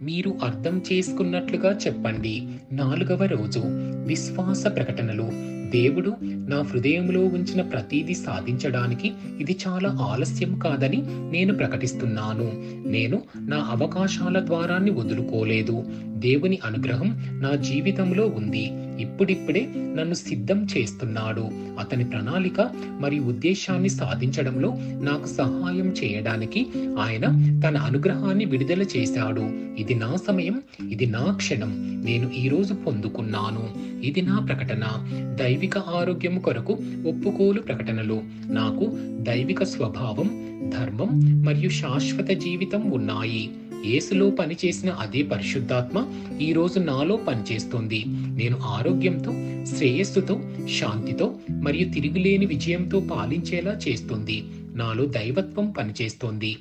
మీరు అర్థం చేసుకున్నట్లుగా చెప్పండి. 4వ రోజు విశ్వాస ప్రకటనలు. దేవుడు నా హృదయంలో ఉంచిన ప్రతీదీ సాధించడానికి ఇది చాలా ఆలస్యం కాదని నేను ప్రకటిస్తున్నాను. నేను నా అవకాశాల ద్వారాన్ని వదులుకోలేదు. దేవుని అనుగ్రహం నా జీవితంలో ఉంది. ఇప్పుడిప్పుడే నన్ను సిద్ధం చేస్తున్నాడు. అతని ప్రణాళిక మరియు ఉద్దేశాన్ని సాధించడంలో నాకు సహాయం చేయడానికి ఆయన తన అనుగ్రహాన్ని విడుదల చేశాడు. ఇది నా సమయం, ఇది నా క్షణం. నేను ఈరోజు పొందుకున్నాను. ఇది నా ప్రకటన. దైవిక ఆరోగ్యం కొరకు ఒప్పుకోలు ప్రకటనలు. నాకు దైవిక స్వభావం, ధర్మం మరియు శాశ్వత జీవితం ఉన్నాయి. యేసులో పనిచేసిన అదే పరిశుద్ధాత్మ ఈ రోజు నాలో పనిచేస్తుంది. నేను ఆరోగ్యంతో, శ్రేయస్సుతో, శాంతితో మరియు తిరుగులేని విజయంతో పాలించేలా చేస్తుంది. నాలో దైవత్వం పనిచేస్తోంది.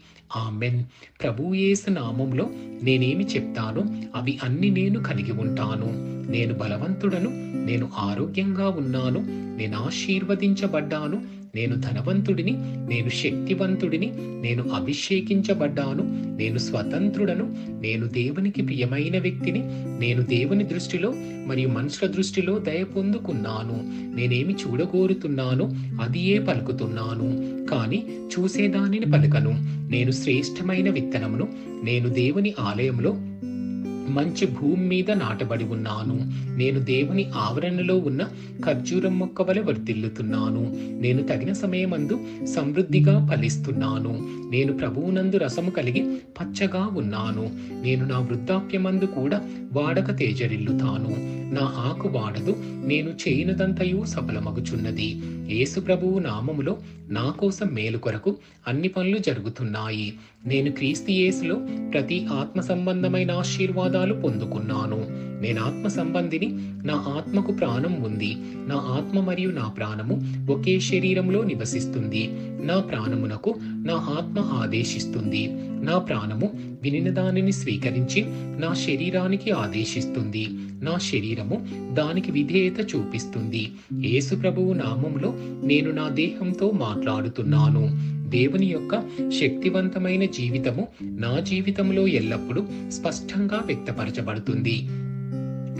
ఆమెన్. ప్రభువు యేసు నామంలో నేనేమి చెప్తానో అవి అన్ని నేను కలిగి ఉంటాను. నేను బలవంతుడను, నేను ఆరోగ్యంగా ఉన్నాను, నేను ఆశీర్వదించబడ్డాను, నేను ధనవంతుడిని, నేను శక్తివంతుడిని, నేను అభిషేకించబడ్డాను, నేను స్వతంత్రుడను, నేను దేవునికి ప్రియమైన వ్యక్తిని, నేను దేవుని దృష్టిలో మరియు మనుషుల దృష్టిలో దయ పొందుకున్నాను. నేనేమి చూడగోరుతున్నానో అదియే పలుకుతున్నాను, కానీ చూసేదానిని పలకను. నేను శ్రేష్టమైన విత్తనమును, నేను దేవుని ఆలయంలో మంచి భూమి మీద నాటబడి ఉన్నాను. నేను దేవుని ఆవరణలో ఉన్న ఖర్జూరం మొక్క వలె వర్ధిల్లుతున్నాను. నేను తగిన సమయమందు సమృద్ధిగా ఫలిస్తున్నాను. నేను ప్రభువునందు రసము కలిగి పచ్చగా ఉన్నాను. నేను నా వృద్ధాప్యమందు కూడా వాడక తేజరిల్లుతాను. నా ఆకు వాడదు, నేను చేయనుదంతయు సఫలమగుచున్నది. యేసు ప్రభువు నామములో నా కోసం మేలు కొరకు అన్ని పనులు జరుగుతున్నాయి. నేను క్రీస్తు యేసులో ప్రతి ఆత్మ సంబంధమైన ఆశీర్వాదాలు పొందుకున్నాను. నేను ఆత్మ సంబంధిని. నా ఆత్మకు ప్రాణం ఉంది. నా ఆత్మ మరియు నా ప్రాణము ఒకే శరీరంలో నివసిస్తుంది. నా ప్రాణమునకు నా ఆత్మ ఆదేశిస్తుంది. నా ప్రాణము వినిన దానిని స్వీకరించి నా శరీరానికి ఆదేశిస్తుంది. నా శరీరము దానికి విధేయత చూపిస్తుంది. యేసు ప్రభువు నామములో నేను నా దేహంతో మాట్లాడుతున్నాను. దేవుని యొక్క శక్తివంతమైన జీవితము నా జీవితంలో ఎల్లప్పుడూ స్పష్టంగా వ్యక్తపరచబడుతుంది.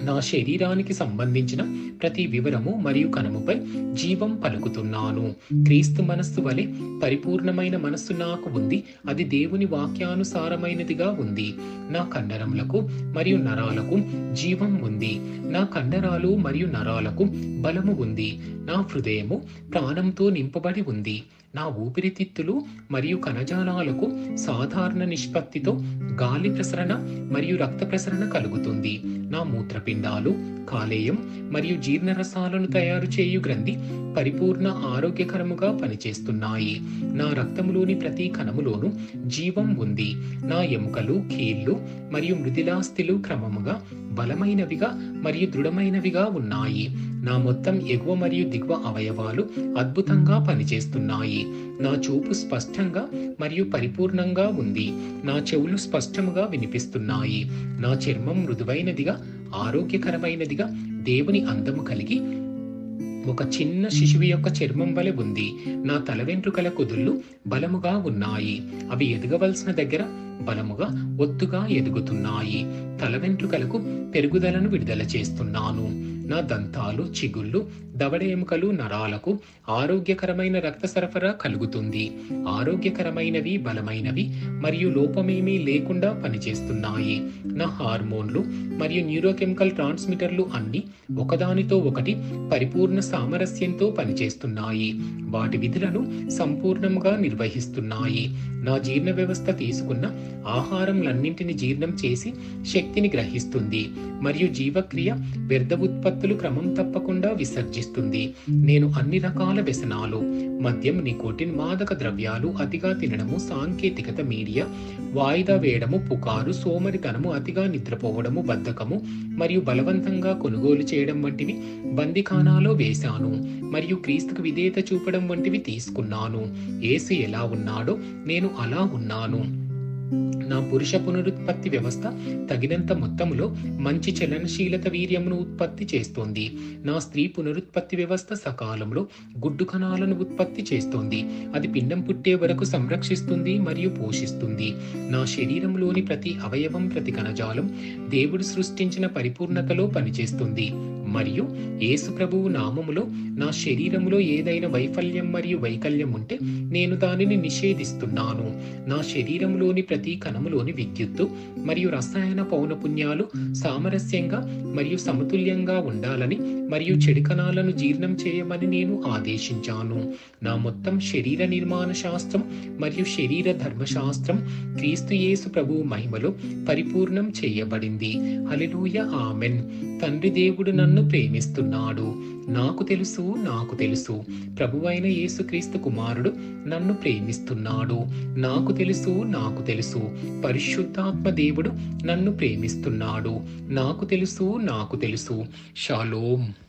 నా శరీరానికి సంబంధించిన ప్రతి వివరము మరియు కణముపై జీవం పలుకుతున్నాను. క్రీస్తు మనస్సు వలె పరిపూర్ణమైన మనస్సు నాకు ఉంది. అది దేవుని వాక్యానుసారమైనదిగా ఉంది. నా కండరములకు మరియు నరాలకు జీవం ఉంది. నా కండరాలు మరియు నరాలకు బలము ఉంది. నా హృదయము ప్రాణంతో నింపబడి ఉంది. నా ఊపిరితిత్తులు మరియు కణజాలాలకు సాధారణ నిష్పత్తితో గాలి ప్రసరణ మరియు రక్త ప్రసరణ కలుగుతుంది. నా మూత్రపిండాలు, కాలేయం మరియు జీర్ణరసాలను తయారు చేయు గ్రంథి పరిపూర్ణ ఆరోగ్యకరముగా పనిచేస్తున్నాయి. నా రక్తములోని ప్రతి కణములోనూ జీవం ఉంది. నా ఎముకలు, కీళ్లు మరియు మృదులాస్థిలు క్రమముగా బలమైనవిగా మరియు దృఢమైనవిగా ఉన్నాయి. నా మొత్తం ఎగువ మరియు దిగువ అవయవాలు అద్భుతంగా పనిచేస్తున్నాయి. నా చూపు స్పష్టంగా మరియు పరిపూర్ణంగా ఉంది. నా చెవులు స్పష్టముగా వినిపిస్తున్నాయి. నా చర్మం మృదువైనదిగా, ఆరోగ్యకరమైనదిగా, దేవుని అందము కలిగి ఒక చిన్న శిశువు యొక్క చర్మం వలె ఉంది. నా తల వెంట్రుకల కుదుళ్ళు బలముగా ఉన్నాయి. అవి ఎదగవలసిన దగ్గర బలముగా, ఒత్తుగా ఎదుగుతున్నాయి. తల వెంట్రుకలకు పెరుగుదలను విడుదల చేస్తున్నాను. నా దంతాలు, చిగుళ్ళు, దవడ ఎముకలు, నరాలకు ఆరోగ్యకరమైన రక్త సరఫరా కలుగుతుంది. ఆరోగ్యకరమైనవి, బలమైనవి మరియు లోపమేమీ లేకుండా పనిచేస్తున్నాయి. నా హార్మోన్లు మరియు న్యూరోకెమికల్ ట్రాన్స్మిటర్లు అన్ని ఒకదానితో ఒకటి పరిపూర్ణ సామరస్యంతో పనిచేస్తున్నాయి. వాటి విధులను సంపూర్ణంగా నిర్వహిస్తున్నాయి. నా జీర్ణ వ్యవస్థ తీసుకున్న ఆహారంలన్నింటిని జీర్ణం చేసి శక్తిని గ్రహిస్తుంది మరియు జీవక్రియ వ్యర్థ ఉత్పత్తులు క్రమం తప్పకుండా విసర్జిస్తుంది. నేను అన్ని రకాల వ్యసనాలు, మద్యం, నికోటిన్, మాదక ద్రవ్యాలు, అతిగా తినడము, సాంకేతికత, మీడియా, వాయిదా వేయడము, పుకారు, సోమరితనము, అతిగా నిద్రపోవడము, బద్ధకము మరియు బలవంతంగా కొనుగోలు చేయడం వంటివి బందిఖానాలో వేశాను మరియు క్రీస్తుకు విధేయత చూపడం వంటివి తీసుకున్నాను. యేసు ఎలా ఉన్నాడో నేను అలా ఉన్నాను. నా పురుష పునరుత్పత్తి వ్యవస్థ తగినంత మొత్తములో మంచి చలనశీలత వీర్యమును ఉత్పత్తి చేస్తోంది. నా స్త్రీ పునరుత్పత్తి వ్యవస్థ సకాలంలో గుడ్డు కణాలను ఉత్పత్తి చేస్తోంది. అది పిండం పుట్టే వరకు సంరక్షిస్తుంది మరియు పోషిస్తుంది. నా శరీరంలోని ప్రతి అవయవం, ప్రతి కణజాలం దేవుడు సృష్టించిన పరిపూర్ణతలో పనిచేస్తుంది. మరియు యేసు ప్రభువు నామములో నా శరీరములో ఏదైనా వైఫల్యం మరియు వైకల్యం ఉంటే నేను దానిని నిషేధిస్తున్నాను. నా శరీరంలోని ప్రతి కణములోని విద్యుత్తు మరియు రసాయన పౌనపుణ్యాలు సామరస్యంగా మరియు సమతుల్యంగా ఉండాలని మరియు చెడు కణాలను జీర్ణం చేయమని నేను ఆదేశించాను. నా మొత్తం శరీర నిర్మాణ శాస్త్రం మరియు శరీర ధర్మశాస్త్రం క్రీస్తు యేసు ప్రభువు మహిమలో పరిపూర్ణం చేయబడింది. హల్లెలూయా, ఆమెన్. తండ్రి దేవుడు నన్ను ప్రేమిస్తున్నాడు. నాకు తెలుసు ప్రభువైన యేసుక్రీస్తు కుమారుడు నన్ను ప్రేమిస్తున్నాడు. నాకు తెలుసు పరిశుద్ధాత్మ దేవుడు నన్ను ప్రేమిస్తున్నాడు. నాకు తెలుసు. షాలోమ్.